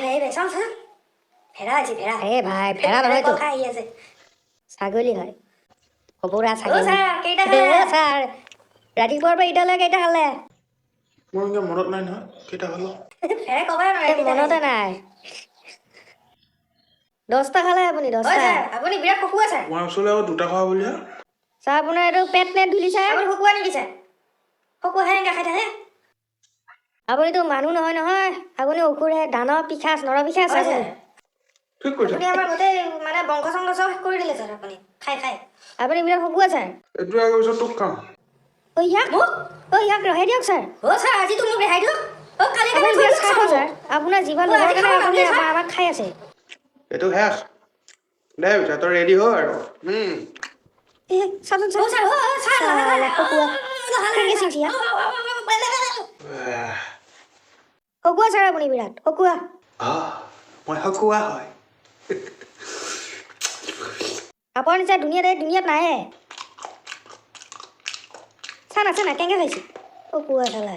হে চাওঁ চাওঁ ভেড়া আছে ভেড়া ভাই ভেড়া নহয়তো খাই আহি আছে ছাগলী হয় সবুৰা অ ছাগলী ছাৰ কেইটা খালে ছাৰ ৰাতিপুৱাৰ পৰা এতিয়ালৈ কেইটা খালে মোৰ এনেকৈ মনত নাই নহয় কেইটা হ'লো ভেড়াই ক'বই নোৱাৰে কেইটা মনতে নাই 10টা খালে আপুনি 10টা ছাৰ আপুনি বিৰাট খকুৱা ছাৰ মই ওচৰলৈ আকৌ দুটা খোৱা বুলিহে ছাৰ আপোনাৰ এইটো পেট নেট ধুলি ছাৰ আপুনি খকুৱা নেকি ছাৰ খকুৱা সেনেকৈ খাই থাকে আপুনিতো মানুহ নহয় নহয় আপুনি অসুৰহে দানৱ পিশাচ নৰ পিশাচ আপুনি ঠিক কৈছা আপুনি আমাৰ গোটেই মানে বংশ চংঘ চব শেষ কৰি দিলে ছাৰ আপুনি খাই খাই আপুনি বিৰাট খকুৱা ছাৰ এইটো আগৰ পিছত তোক খাম ইয়াক ৰেহাই দিয়ক ছাৰ অ ছাৰ আজিতো মোক ৰেহাই দিয়ক অ কালি আপুনি কালি বিৰাট খাব ছাৰ আপোনাৰ যিমান লোভৰ কাৰণে আপুনি আমাক খাই আছে এইটো শেষ দে পিছা তই ৰেডি হ আৰু চাচোন অ ছাৰ খকুৱা কেনেকৈ চিঞৰিছে ইয়াত খকুৱা ছাৰ আপুনি বিৰাট খকুৱা মই হকুৱা হয় আপোনাৰ নিচিনা দুনিয়াত নাহে চান আছে না কেনেকৈ খাইছে খকুৱা চালা